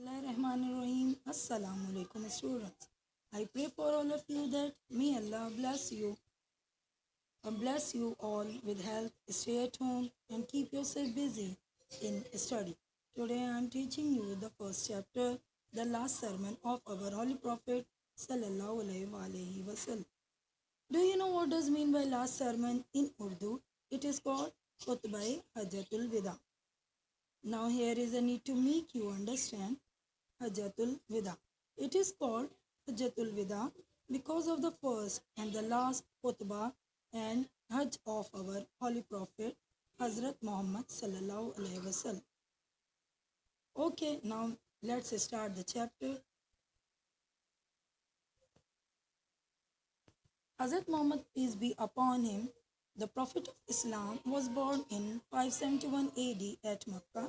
Bismillahirrahmanirrahim. Assalamu alaikum students. I pray for all of you that may Allah bless you all with health, stay at home and keep yourself busy in study. Today I am teaching you the first chapter, the last sermon of our Holy Prophet Sallallahu Alaihi Wasallam. Do you know what does mean by last sermon in Urdu? It is called Khutbah Hajjatul Wida. Now here is a need to make you understand Hajjatul Wida. It is called Hajjatul Wida because of the first and the last khutbah and Hajj of our Holy Prophet Hazrat Muhammad Sallallahu Alaihi Wasallam. Okay, now let's start the chapter. Hazrat Muhammad, peace be upon him, the Prophet of Islam, was born in 571 AD at Makkah.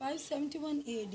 571 AD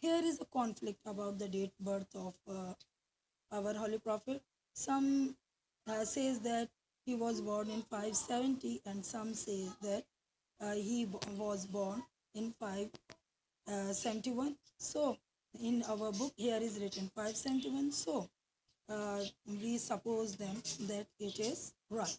Here is a conflict about the date birth of our Holy Prophet. Some says that he was born in 570 and some say that he was born in 571. So in our book here is written 571. So we suppose them that it is right.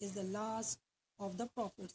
is the last of the prophets.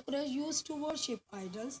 Quraysh used to worship idols.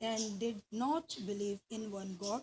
and did not believe in one God.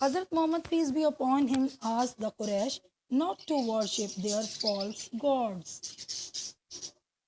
Hazrat Muhammad, peace be upon him, asked the Quraysh not to worship their false gods.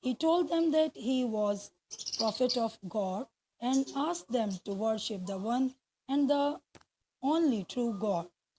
He told them that he was prophet of God and asked them to worship the one and the only true God.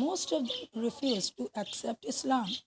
Most of them refused to accept Islam.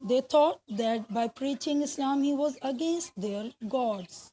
They thought that by preaching Islam he was against their gods.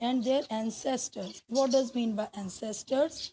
And their ancestors. What does mean by ancestors?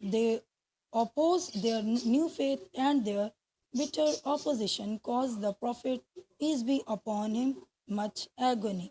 They opposed their new faith and their bitter opposition caused the Prophet, peace be upon him, much agony.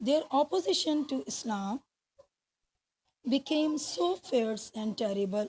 Their opposition to Islam became so fierce and terrible.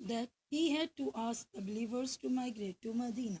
that he had to ask the believers to migrate to Medina.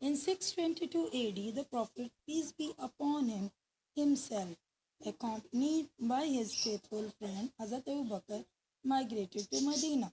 In 622 AD, the Prophet, peace be upon him, himself, accompanied by his faithful friend Hazrat Abu Bakr, migrated to Medina.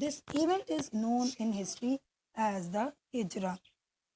This event is known in history as the Hijra.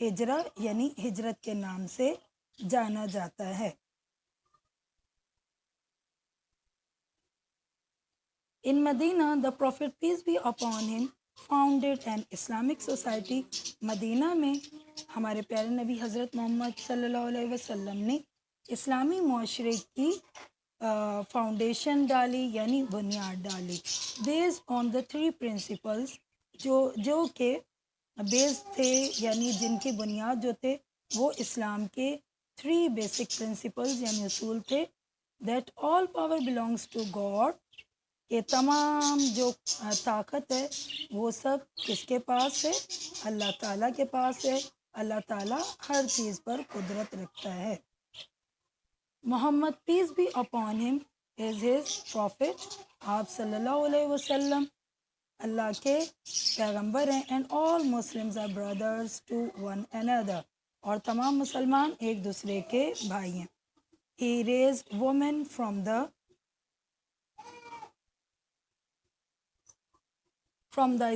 ہجرہ یعنی ہجرت کے نام سے جانا جاتا ہے۔ In Medina, the Prophet, peace be upon him, founded an Islamic society. مدینہ میں ہمارے پیارے نبی حضرت محمد صلی اللہ علیہ وسلم نے اسلامی معاشرے کی فاؤنڈیشن ڈالی یعنی بنیاد ڈالی، بیسڈ آن دا 3 پرنسپلس، جو کہ بیس تھے یعنی جن کی بنیاد جو تھے وہ اسلام کے 3 بیسک پرنسپلز یعنی اصول تھے، that all power belongs to God, کہ تمام جو طاقت ہے وہ سب کس کے پاس ہے؟ اللہ تعالیٰ کے پاس ہے۔ اللہ تعالیٰ ہر چیز پر قدرت رکھتا ہے۔ محمد پیس be upon him is his profit, آپ صلی اللہ علیہ وسلم اللہ کے پیغمبر ہیں، and all Muslims are brothers to one another، اور تمام مسلمان ایک دوسرے کے بھائی ہیں۔ He raised women from the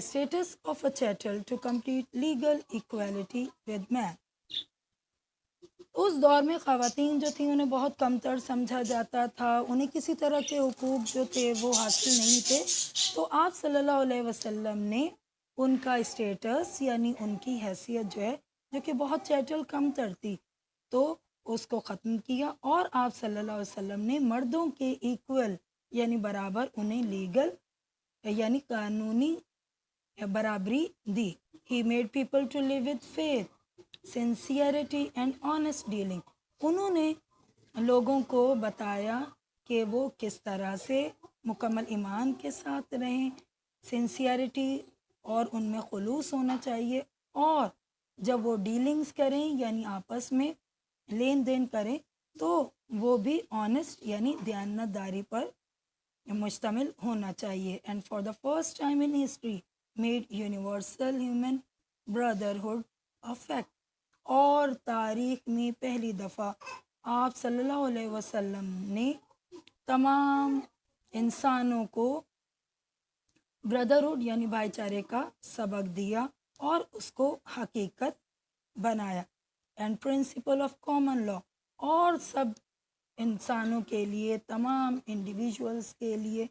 status of a chattel to complete legal equality with man۔ اس دور میں خواتین جو تھیں انہیں بہت کمتر سمجھا جاتا تھا، انہیں کسی طرح کے حقوق جو تھے وہ حاصل نہیں تھے، تو آپ صلی اللہ علیہ وسلم نے ان کا اسٹیٹس یعنی ان کی حیثیت جو ہے جو کہ بہت چیٹل کمتر تھی تو اس کو ختم کیا، اور آپ صلی اللہ علیہ وسلم نے مردوں کے ایکول یعنی برابر انہیں لیگل یعنی قانونی برابری دی۔ He made people to live with faith, sincerity and honest dealing۔ انہوں نے لوگوں کو بتایا کہ وہ کس طرح سے مکمل ایمان کے ساتھ رہیں، سنسیئرٹی اور ان میں خلوص ہونا چاہیے، اور جب وہ ڈیلنگز کریں یعنی آپس میں لین دین کریں تو وہ بھی آنیسٹ یعنی دیانتداری پر مشتمل ہونا چاہیے۔ And for the first time in history made universal human brotherhood a fact, اور تاریخ میں پہلی دفعہ آپ صلی اللہ علیہ وسلم نے تمام انسانوں کو بردرہڈ یعنی بھائی چارے کا سبق دیا اور اس کو حقیقت بنایا۔ And principle of common law, اور سب انسانوں کے لیے تمام انڈیویژولس کے لیے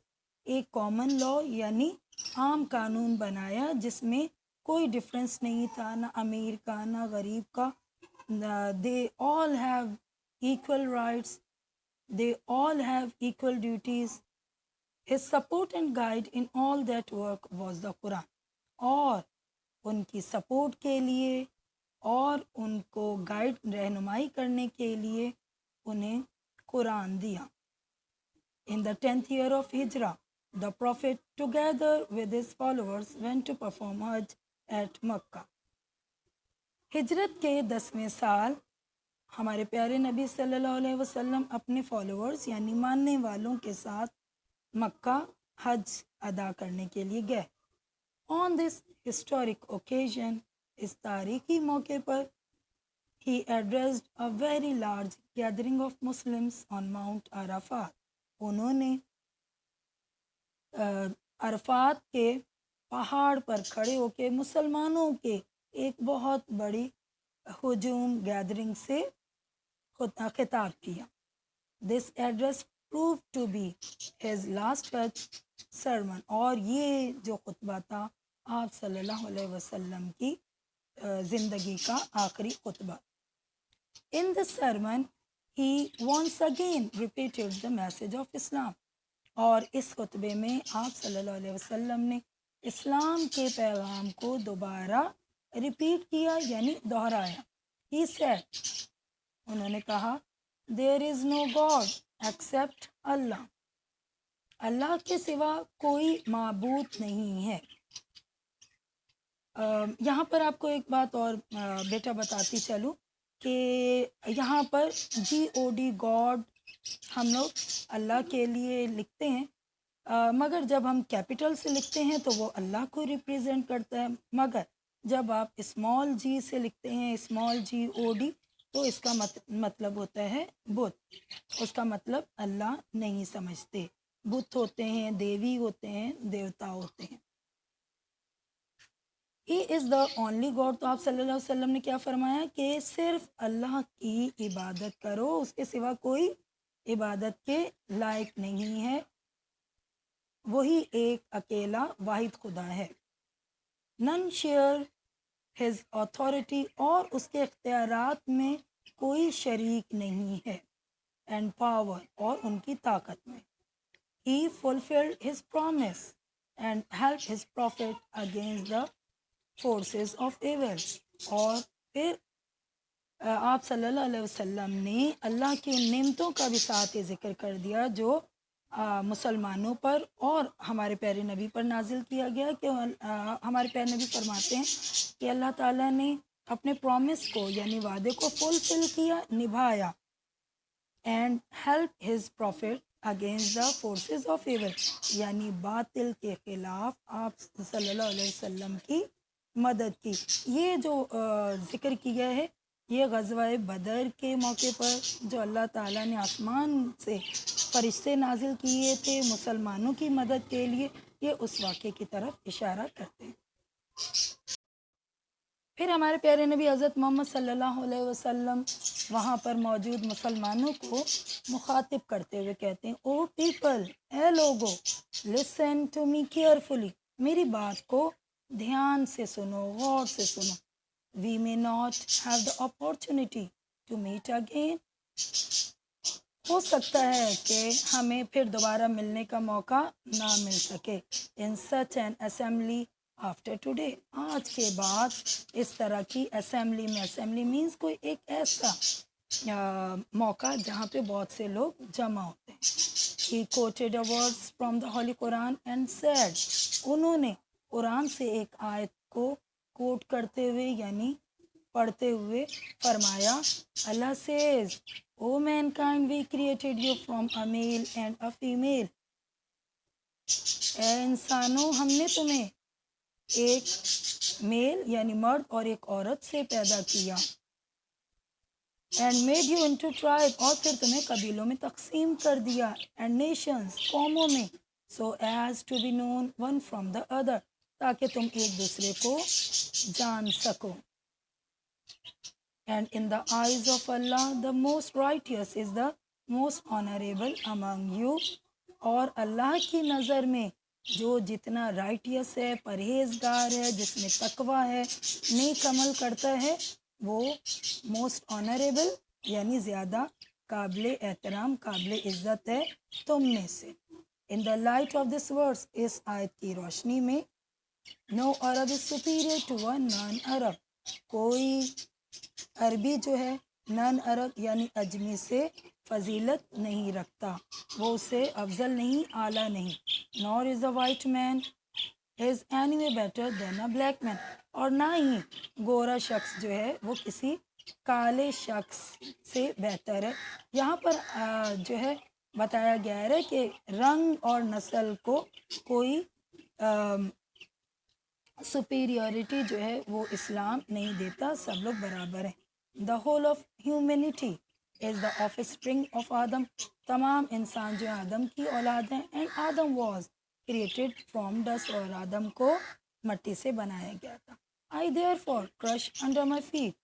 ایک کامن لا یعنی عام قانون بنایا جس میں کوئی ڈفرینس نہیں تھا، نہ امیر کا نہ غریب کا، they all have equal rights, they all have equal duties. His support and guide in all that work was the Quran، اور ان کی سپورٹ کے لیے اور ان کو گائیڈ رہنمائی کرنے کے لیے انہیں قرآن دیا۔ In the 10th year of Hijrah, the Prophet together with his followers went to perform Hajj at Makkah۔ ہجرت کے 10ویں سال ہمارے پیارے نبی صلی اللہ علیہ وسلم اپنے فالوورز یعنی ماننے والوں کے ساتھ مکہ حج ادا کرنے کے لیے گئے۔ آن دس ہسٹورک اوکیزن، اس تاریخی موقع پر، he addressed a very large gathering of Muslims on Mount Arafat, انہوں نے عرفات کے پہاڑ پر کھڑے ہو کے مسلمانوں کے ایک بہت بڑی ہجوم گیدرنگ سے خطاب کیا۔ This address proved to be his last Hajj sermon، اور یہ جو خطبہ تھا آپ صلی اللہ علیہ وسلم کی زندگی کا آخری خطبہ۔ In the sermon he once again repeated the message of Islam، اور اس خطبے میں آپ صلی اللہ علیہ وسلم نے اسلام کے پیغام کو دوبارہ ریپیٹ کیا یعنی دہرایا۔ He said، انہوں نے کہا، there is no God except اللہ، اللہ کے سوا کوئی معبود نہیں ہے۔ یہاں پر آپ کو ایک بات اور بیٹا بتاتی چلوں کہ یہاں پر GOD گاڈ ہم لوگ اللہ کے لیے لکھتے ہیں، مگر جب ہم کیپٹل سے لکھتے ہیں تو وہ اللہ کو ریپریزنٹ کرتا ہے، مگر جب آپ اسمال جی سے لکھتے ہیں اسمال GOD تو اس کا مطلب ہوتا ہے بت، اس کا مطلب اللہ نہیں سمجھتے، بت ہوتے ہیں، دیوی ہوتے ہیں، دیوتا ہوتے ہیں۔ ہی از دا اونلی گاڈ. تو آپ صلی اللہ علیہ وسلم نے کیا فرمایا کہ صرف اللہ کی عبادت کرو, اس کے سوا کوئی عبادت کے لائق نہیں ہے, وہی ایک اکیلا واحد خدا ہے. نن شیئر ہز اتھارٹی, اور اس کے اختیارات میں کوئی شریک نہیں ہے, اینڈ پاور, اور ان کی طاقت میں. He fulfilled his promise and helped his prophet against the forces of evil. اور پھر آپ صلی اللہ علیہ وسلم نے اللہ کی ان نعمتوں کا بھی ساتھ یہ ذکر کر دیا جو مسلمانوں پر اور ہمارے پیارے نبی پر نازل کیا گیا, کہ ہمارے پیارے نبی فرماتے ہیں کہ اللہ تعالیٰ نے اپنے پرومس کو یعنی وعدے کو فلفل کیا, نبھایا, and help his prophet against the forces of evil, یعنی باطل کے خلاف آپ صلی اللہ علیہ وسلم کی مدد کی. یہ جو ذکر کیا ہے یہ غزوہ بدر کے موقع پر جو اللہ تعالیٰ نے آسمان سے فرشتے نازل کیے تھے مسلمانوں کی مدد کے لیے, یہ اس واقعے کی طرف اشارہ کرتے ہیں. پھر ہمارے پیارے نبی حضرت محمد صلی اللہ علیہ وسلم وہاں پر موجود مسلمانوں کو مخاطب کرتے ہوئے کہتے ہیں, او پیپل, اے لوگو, لسن ٹو می کیئرفلی, میری بات کو دھیان سے سنو, غور سے سنو. وی may not have the opportunity to meet again. ہو سکتا ہے کہ ہمیں پھر دوبارہ ملنے کا موقع نہ مل سکے. in such an assembly after today, آج کے بعد اس طرح کی اسمبلی میں, اسمبلی مینس کوئی ایک ایسا موقع جہاں پہ بہت سے لوگ جمع ہوتے ہیں. He quoted a words from the Holy Quran and said, انہوں نے قرآن سے ایک آیت کو کوٹ کرتے ہوئے یعنی پڑھتے ہوئے فرمایا, اللہ says, O mankind, we created you from a male and a female. اے انسانوں, ہم نے تمہیں ایک میل یعنی مرد اور ایک عورت سے پیدا کیا. and made you into tribe, اور پھر تمہیں قبیلوں میں تقسیم کر دیا. and nations, قوموں میں. so as to be known one from the other, تاکہ تم ایک دوسرے کو جان سکو. and in the eyes of Allah, the most righteous is the most honorable among you. اور اللہ کی نظر میں جو جتنا رائٹیس ہے, پرہیزگار ہے, جس میں تقوی ہے, نیک عمل کرتا ہے, وہ موسٹ آنریبل یعنی زیادہ قابل احترام, قابل عزت ہے تم میں سے. ان دا لائٹ آف دس ورس, اس آیت کی روشنی میں, no Arab is superior to one non Arab, کوئی عربی جو ہے نان عرب یعنی اجمی سے فضیلت نہیں رکھتا, وہ اسے افضل نہیں, اعلیٰ نہیں. nor is a white man is anyway better than a black man, اور نہ ہی گورا شخص جو ہے وہ کسی کالے شخص سے بہتر ہے. یہاں پر جو ہے بتایا گیا ہے کہ رنگ اور نسل کو کوئی سپیریورٹی جو ہے وہ اسلام نہیں دیتا, سب لوگ برابر ہیں. The whole of humanity is the of spring of آدم, تمام انسان جو آدم کی اولاد ہیں. And Adam was created from dust, اور آدم کو مٹی سے بنایا گیا تھا. I therefore crush under my feet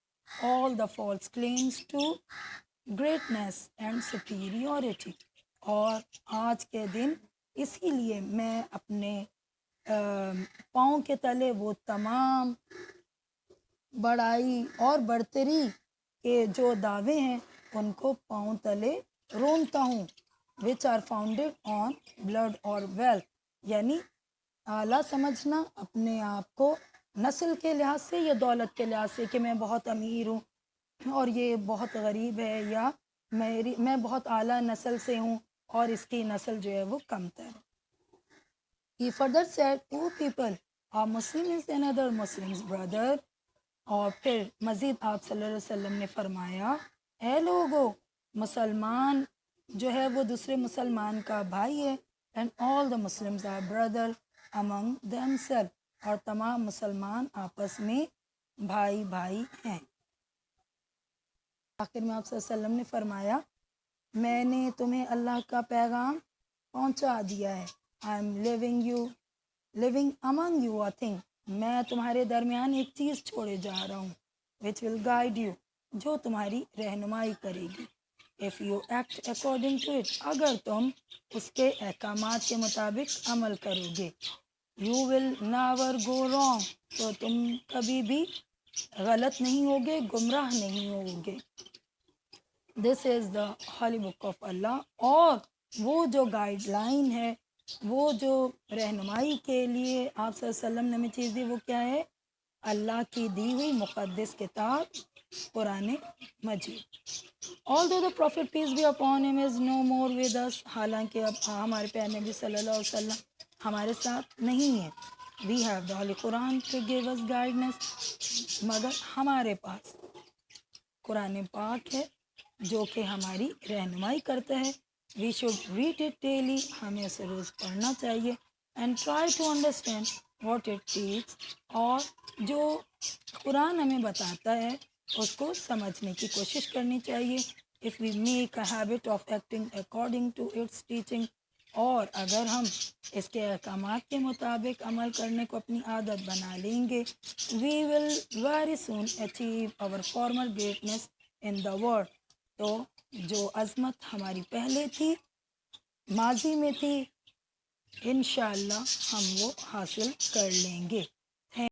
all the false claims to greatness and superiority. اور آج کے دن اسی لیے میں اپنے پاؤں کے تلے وہ تمام بڑائی اور برتری کے جو دعوے ہیں ان کو پاؤں تلے رونتا ہوں. which are founded on blood or wealth, یعنی اعلیٰ سمجھنا اپنے آپ کو نسل کے لحاظ سے یا دولت کے لحاظ سے, کہ میں بہت امیر ہوں اور یہ بہت غریب ہے, یا میں بہت اعلیٰ نسل سے ہوں اور اس کی نسل جو ہے وہ کم تر ہے. He further said, O people, a Muslim is another Muslim's brother. اور پھر مزید آپ صلی اللہ علیہ وسلم نے فرمایا, اے لوگو, مسلمان جو ہے وہ دوسرے مسلمان کا بھائی ہے. and all the Muslims are brother among themselves, اور تمام مسلمان آپس میں بھائی بھائی ہیں. آخر میں آپ صلی اللہ علیہ وسلم نے فرمایا, میں نے تمہیں اللہ کا پیغام پہنچا دیا ہے. I am living among you a thing میں تمہارے درمیان ایک چیز چھوڑے جا رہا ہوں which will guide you، جو تمہاری رہنمائی کرے گی. if you act according to it، اگر تم اس کے احکامات کے مطابق عمل کرو گے. you will never go wrong، تو تم کبھی بھی غلط نہیں ہوگے، گمراہ نہیں ہوگے. دس از دا ہولی بک آف اللہ، اور وہ جو گائیڈ لائن ہے، وہ جو رہنمائی کے لیے آپ صلی اللہ علیہ وسلم نے ہمیں چیز دی، وہ کیا ہے؟ اللہ کی دی ہوئی مقدس کتاب قرآن مجید. although the prophet peace be upon him is no more with us، حالانکہ اب ہمارے پیارے نبی صلی اللہ علیہ وسلم ہمارے ساتھ نہیں ہے. we have the Holy Quran to give us guidance، مگر ہمارے پاس قرآن پاک ہے جو کہ ہماری رہنمائی کرتا ہے. we should read it daily، ہمیں اسے روز پڑھنا چاہیے. and try to understand what it teaches، اور جو قرآن ہمیں بتاتا ہے اس کو سمجھنے کی کوشش کرنی چاہیے. if we make a habit of acting according to its teaching، اور اگر ہم اس کے احکامات کے مطابق عمل کرنے کو اپنی عادت بنا لیں گے، we will very soon achieve our former greatness in the world، تو جو عظمت ہماری پہلے تھی، ماضی میں تھی، انشاءاللہ ہم وہ حاصل کر لیں گے.